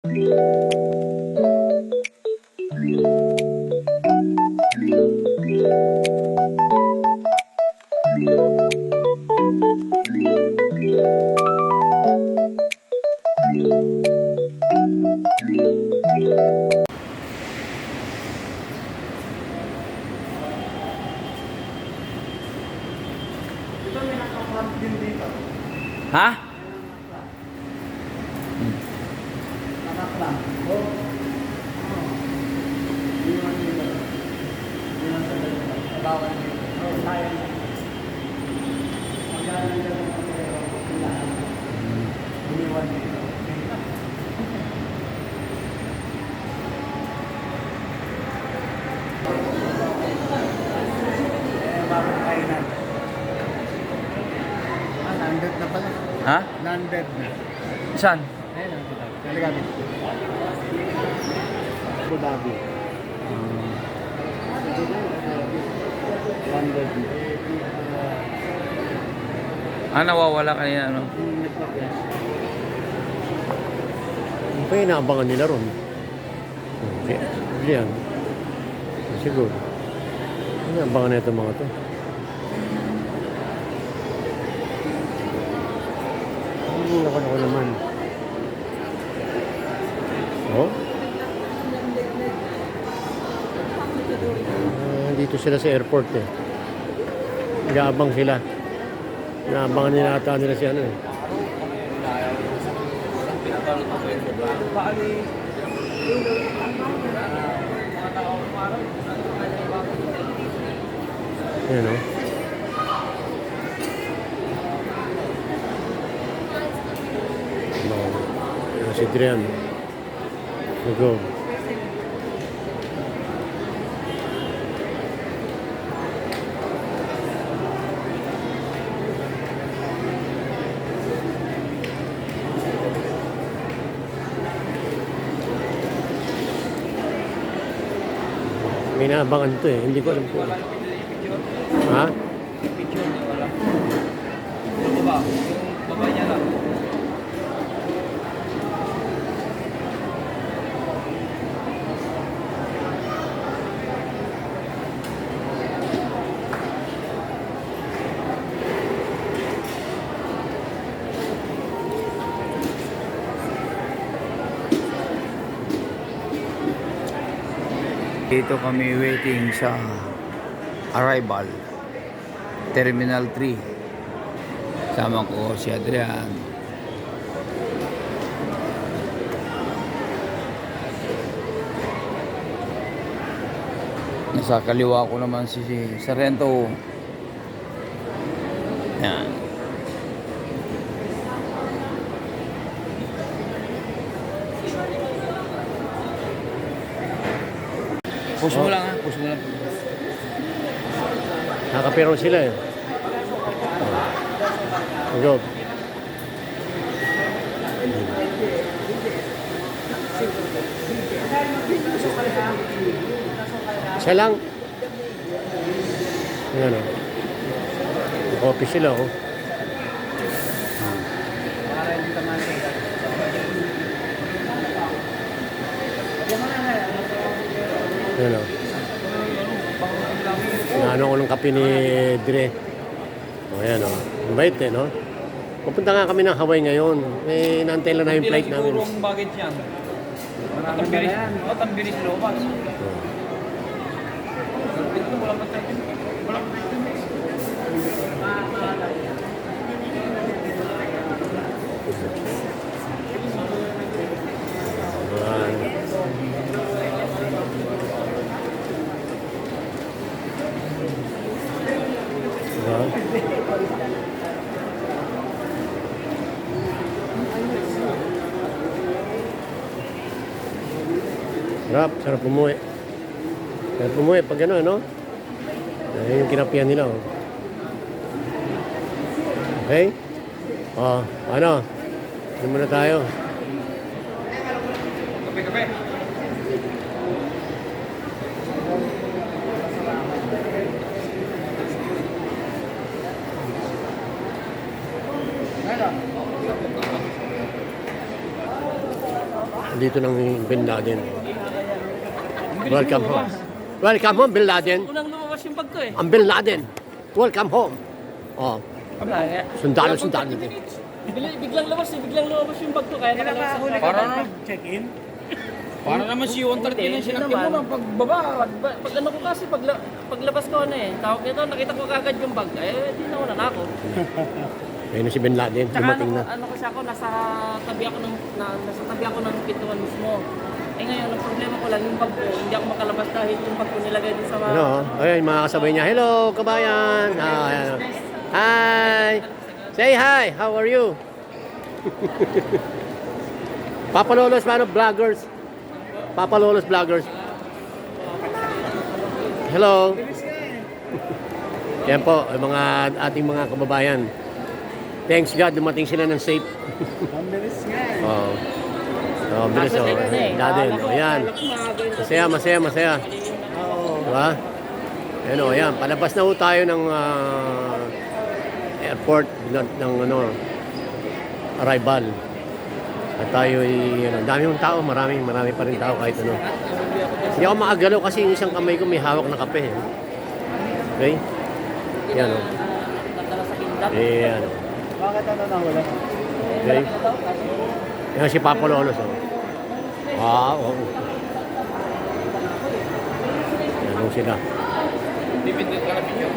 Ha? Landed na pala. Ha? Landed na. Saan? Ayun ang kita. Nalagamit. Abu Dhabi. Landed na. Nawawala kanina, ano? Ano pa yung inaabangan nila ron? Okay. Yan. Siguro. Ano inaabangan na itong mga to? Ako naman. Oh? Dito sila sa airport eh. Nag-aabang sila. Naabangan nila ata nila si ano eh. Yan o. Si Adrian. Go. May naabangan to eh. Hindi ko alam po. Ha? Picture niya wala. Ano ba? Yung baba niya lang. Dito kami waiting sa arrival Terminal 3. Sama ko si Adrian. Nasa kaliwa ko naman si Sarento. Yan. Push mo lang ha, push mo lang. Nakapero sila eh. Go. Isa lang. Ayan o. Copy sila o. Ayan o. Naano ko ng kape ni Dre. O ayan o. Invite eh no. Pupunta nga kami ng Hawaii ngayon. Eh, naantay lang na yung flight namin. Hindi lang sigurong baggage yan. Tambiris lobas. Wala pa tayo. Wala pa tayo. Sarap umuwi. Sarap umuwi pag gano'n, no? Ayun yung kinapihan nila, oh. Okay? Oh, ano? Ano muna tayo? Kape. dito ng Bin Laden. Welcome home. Welcome home, Bin Laden. Unang lumabas yung bag ko eh. Ang Bin Laden. Welcome home. Oh, sundalo din. Biglang lumabas yung bag ko. Kaya nakahuli ka Para check-in? Para naman si 130 na sinakyan mo na pagbaba. Pag ano ko kasi, paglabas ko ano eh, tawag nito, nakita ko kagad yung bag. Eh, di nauna na ako. Ayun na si Bin Laden, Tsaka dumating na. ano kasi ako, nasa tabi ako ng pintuan mismo. Eh ngayon, ang problema ko lang yung bag ko, hindi ako makalabas dahil yung bag ko nilagay din sa mga... Ano, ayun, mga kasabay niya. Hello, kabayan. Ayan. Hi. Say hi. How are you? Papa Lolos, man of vloggers. Papa Lolos vloggers. Hello. Yan po, ang mga ating mga kababayan. Thanks God, dumating sila ng safe. Ang bilis nga eh. Oh. Oh, bilis oh. Laden. Oh, yan. Masaya. Diba? Ayan o, ayan. Palabas na ho tayo ng airport ng arrival. At tayo ay, dami yung tao, marami pa rin tao kahit ano. Hindi ako makagalaw kasi yung isang kamay ko may hawak na kape. Okay? Yan o. Ayan o. Bakit ano na wala? Okay? Yan si Papa Lolos o. Oo. Yan o sila. Dipindit ka na pinyo.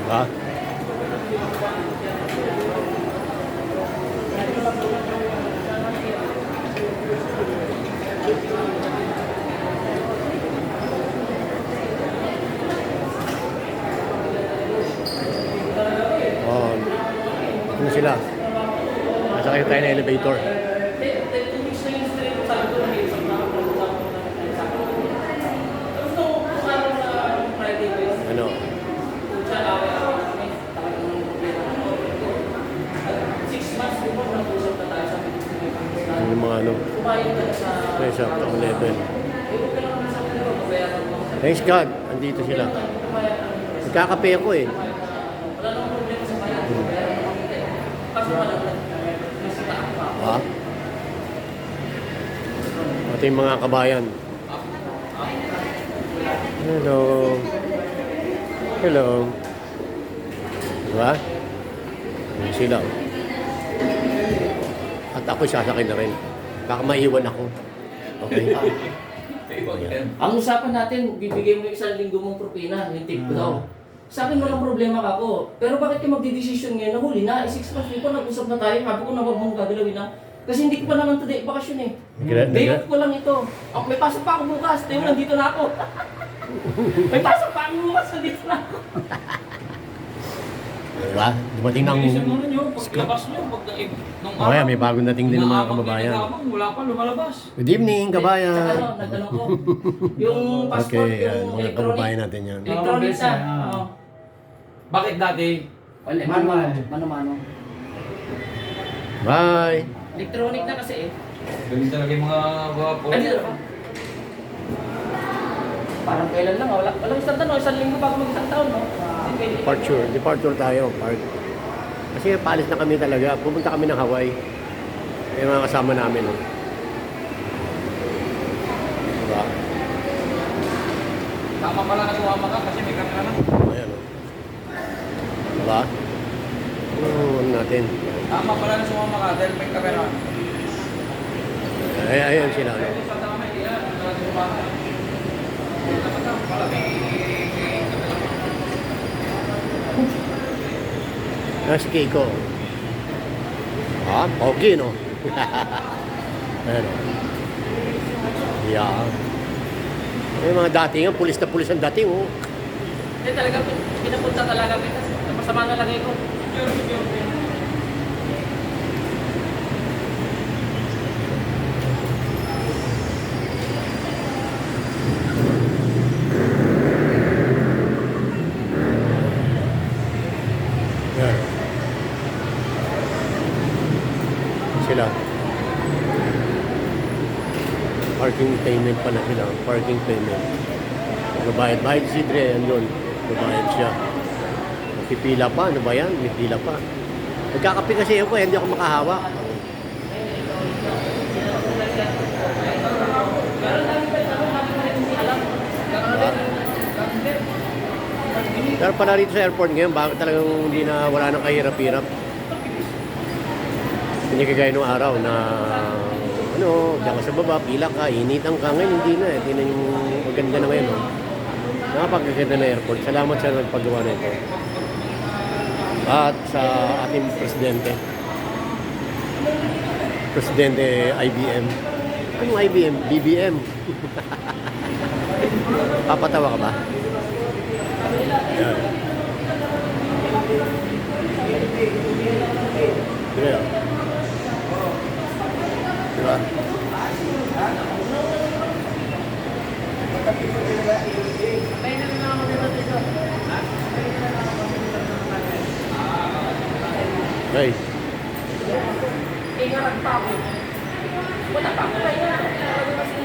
Diba? Oh, ano sila? Nasakay tayo ng elevator. Ano? Yung mga ano? May sakto ang level. Thanks God, andito sila. Nagkakape ako eh. Ha? Ating mga kabayan. Hello. Hello. Diba? Yan sila. At ako'y sasakay na rin. Baka maiwan ako. Okay? Ang usapan natin, bibigay mo yung 1 linggo mong propina, yung tip ko daw. Sa akin walang problema ka ako. Pero bakit ka magdidesisyon ngayon? Nahuli na, 6 months before nag-usap na tayo. Sabi ko na huwag mong gagalawin na. Kasi hindi ko pa naman today bakasyon eh. Day off ko lang ito. Oh, may pasok pa ako bukas. Tayo nandito na ako. May pasok pa ako bukas. Nandito na ako. Diba? Dumating ng... Paglabas nyo, Okay, may bagong dating din ng mga kababayan. Wala pa lumalabas. Good evening, kabayan. Ano, nagtanong ko. Yung passport, Okay, yan, yung mga kababayan natin yan. electronic na. Oo. Bakit dati? Wala, Manual. Mano-mano. Bye. Electronic na kasi eh. Ganun talaga yung mga po. Ay, dito ba? Parang kailan lang, walang isang tanong, 1 linggo bago mag-isang taon, no? Departure tayo. Park. Kasi paalis na kami talaga. Pupunta kami ng Hawaii. Yung mga kasama namin. Oh. Diba? Tama pala na sumama ka kasi may kamera na. Ayan. Oh. Diba? Ano natin? Tama pala na sumama ka dahil may kamera. Ayan sila. No? Si Keiko. Okay, no? Ayan, no? Yeah. Yung mga dating, pulis na pulis ang dating, oh. Hindi talaga, pinapunta talaga kita. Masama na lagay ko. parking payment pala sila. Parking payment. Nagbayad si Dre, andun. Nagbayad siya. Pipila pa, ano ba yan? May pila pa. Nagkakape kasi ako, hindi ako makahawak. Pero pala rito sa airport ngayon, bakit talagang hindi na wala nang kahirap-hirap? Hindi kagaya nung araw na ano, diyan ka sa baba, pila ka, initan ka. Ngayon hindi na eh. Tingnan yung maganda na ngayon. Oh. Nakapagkaganda na airport. Salamat sa nagpagawa na ito. At sa ating presidente. Presidente IBM. Anong IBM? BBM. Papatawa ka ba? Yan. Diba? Diba? Hey. Ingarap pa ako. Wala pa ako kaya. Lalo na si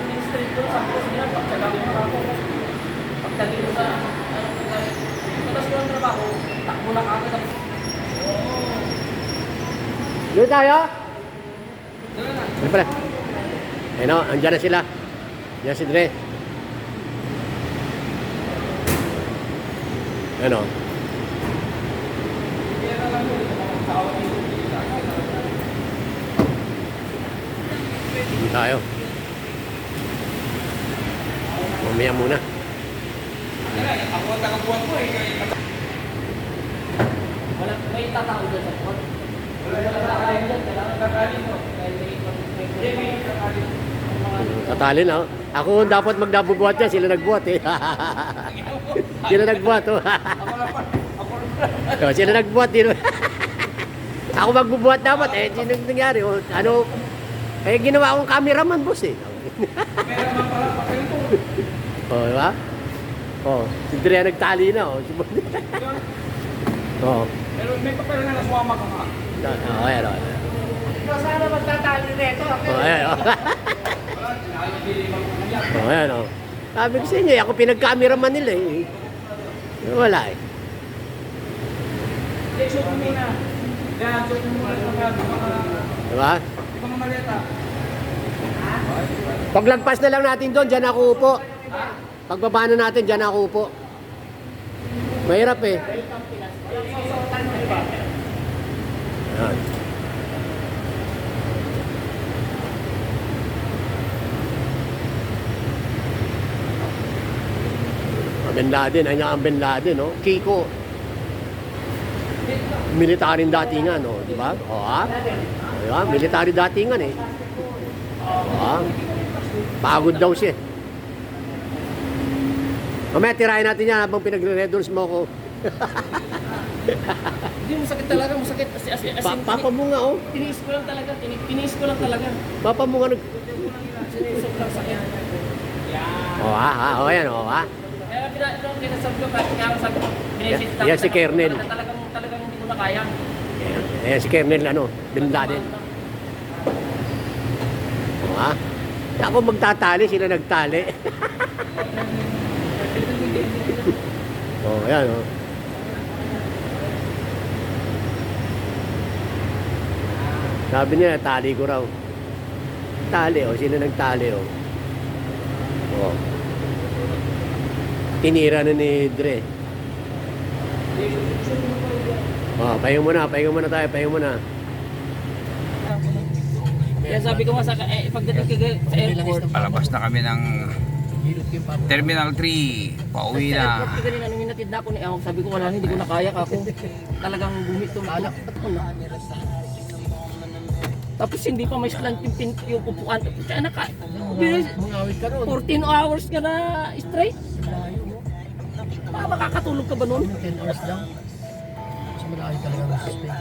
ministry ko sa ako sila. Pagkagawin pa ako. Pagdating ko sa tapos ko ang trabaho, takbo na kagad ako. Doon tayo? Ano pala? Ayun o, andyan na sila. Andyan si Dre. Ayun o. Hindi tayo. Mamaya muna. Ako ang tagabuhan ko eh. Wala, may tatao doon sa port. Wala tayo dyan, kailangan kakalin mo. Tatali na. Ako dapat magdabubuhat yan. Sila nagbuhat eh. Sila nagbuhat oh. Oh, sila nagbuhat din. Ako magbubuhat dapat eh. Sino nangyari? Oh, ano? Eh ginawa akong cameraman boss eh. Oh, di ba? Oh, si Dre nagtali na oh. Oh. Pero may papel na naswama ka nga. Oh, ayan oh. Sana magtatali nito. Oh, ayan oh. Oh, ayan oh. Sabi ko sa inyo, ako pinag-cameraman nila eh. Wala eh. Shoot mo muna. Yan, shoot mo muna sa Diba? mga maleta. Paglagpas na lang natin doon, dyan ako upo. Pagbaba na natin, dyan ako upo. Mahirap eh. Ayan. Bin Laden, ay nga ang Bin Laden, no? Kiko. Military datingan, no? Di ba? O, ha? Diba? Military datingan, eh. O, ha? Pagod daw siya. Mamaya, tirahin natin yan habang pinagre-redors mo ako. Hindi, masakit talaga, masakit. Papa mo nga, oh. Tiniis ko lang talaga, tiniis ko lang talaga. Papa mo nga nag... Sobrang sakit. O, ha? O, ayan, o, ha? Kaya pinasabi ko, kahit nga sabi ko, binisit Yan si Kernel. Talagang hindi ko na kaya. Ayan, si Kernel, ano? Bin Laden. O, ha? Ako magtatali, sila nagtali. Oh, ayan oh. Sabi niya, tali ko raw. Tali oh, sila nagtali oh. Oh. Tinira na ni Dre. Oh, pahinga muna tayo, pahinga muna. Kaya sabi ko nga pagdating sa airport, Palabas na kami ng Terminal 3. Pauwi sa na. airport kanina nung hinatid na ako ni Ahong, sabi ko wala, hindi ko na kaya ako. Talagang bumito. Tapos hindi pa may slant yung pupuan. Kaya Mangawit ka ron. 14 hours ka na straight. Makakatulog ka ba nun? 10 hours lang. Mas malaki talaga ng suspend.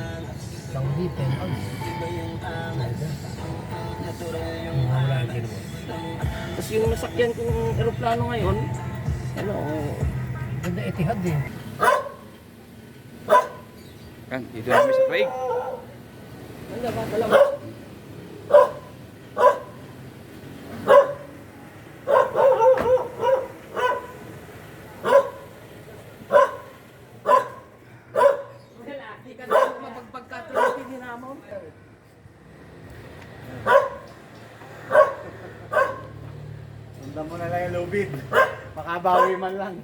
Lang di, 10 hours. Wala yung ginawa. Tapos yung nasakyan kong aeroplano ngayon, ano, Ganda Etihad eh. Yan, dito na kami sa Craig. wala ba, wala. COVID. Makabawi man lang.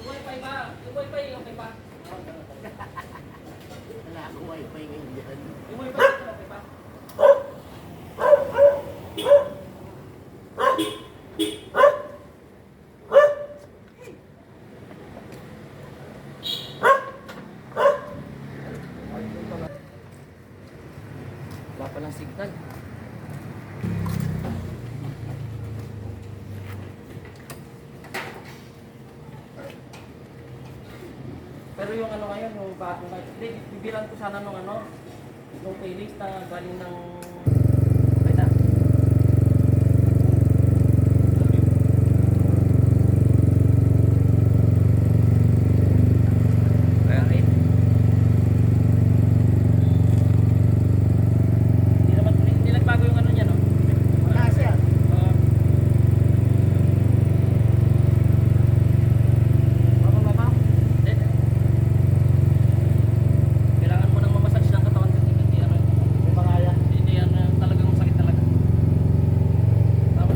Wifi ba? Yung wifi, okay pa? Wala akong wifi ngayon dyan. Yung wifi, okay pa? Wala pa ng signal. Pero yung ano ngayon, yung bago ngayon, hindi, bibilan ko sana nung ano, nung playlist na galing ng, okay na? Bakit? Hindi nagbago yung ano niya, no? Wala siya. Mama? Hindi. Kailangan mo nang mamassage ng katawan kasi hindi ano, May mga yan. hindi yan talagang sakit talaga. Tama.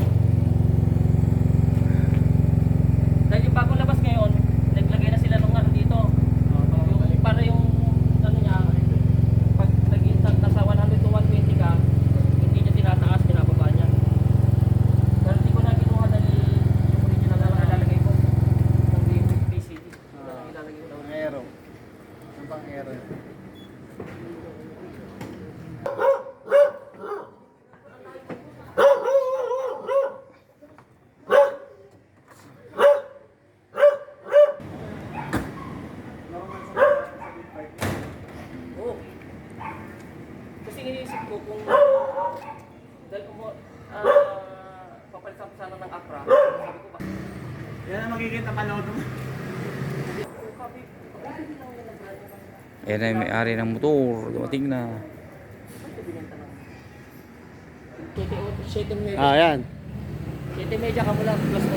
Dahil yung bagong labas ngayon, naglagay na sila nung ano dito. Yung para yung ano niya, pag nasa 100 to 120 ka, hindi niya tinataas, binababa niya. Pero hindi ko na kinuha dahil yung original na nalalagay ko. Ng PCD. Ilalagay ko Ang aero. Ang pang aero. Oo. Kasi iniisip ko kung dahil kung papalitan ko sana ng Acra, sabi ko ba? Yan ang makikita panood mo. Ayan na yung may-ari ng motor. Dumating na. Yan. 7 media ka mula plus 8.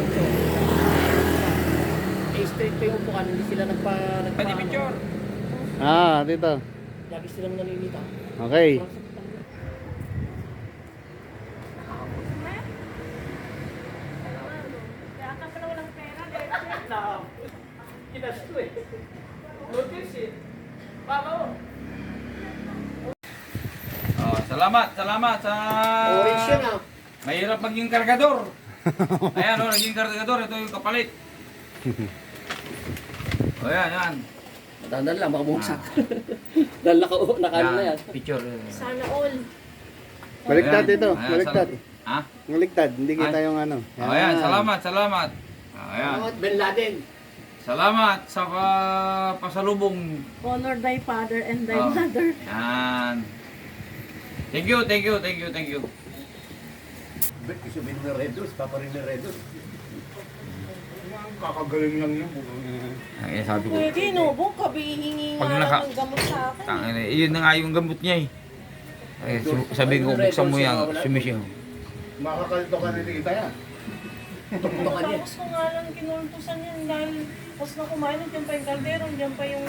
Eh straight pa yung upuan, hindi sila nagpa Pwede picture. Dito. Lagi silang nalilita. Okay. Kinas ko eh. Notice eh. Baba mo. Oh, salamat sa... Orange yun ah. Mahirap maging kargador. Ayan o, naging kargador. Ito yung kapalit. O yan. Tandaan lang, baka bumagsak. Dahil nakano na yan. Picture. Sana all. Baliktad Ayan. ito. Ayan, Baliktad. Ha? Baliktad. Hindi kita yung ano. O yan, salamat. Ayan. Bin Laden. Salamat sa pasalubong. Honor thy father and thy Oh. mother. Yan. Thank you. Ba't kasi bin na Redos? Papa rin na Redos. Kakagaling lang yun. Ay, sabi ko. Pwede, no? Bong, kabihingi Pag nga naka- lang ng gamot sa akin. Tangin na, iyon na nga yung gamot niya eh. Ay, sabi ko, buksan mo yan, sumisiyaw. Makakalito ka na kita yan. Tapos ko nga lang kinultusan yan dahil tapos na kumain, dyan pa yung kaldero, dyan pa yung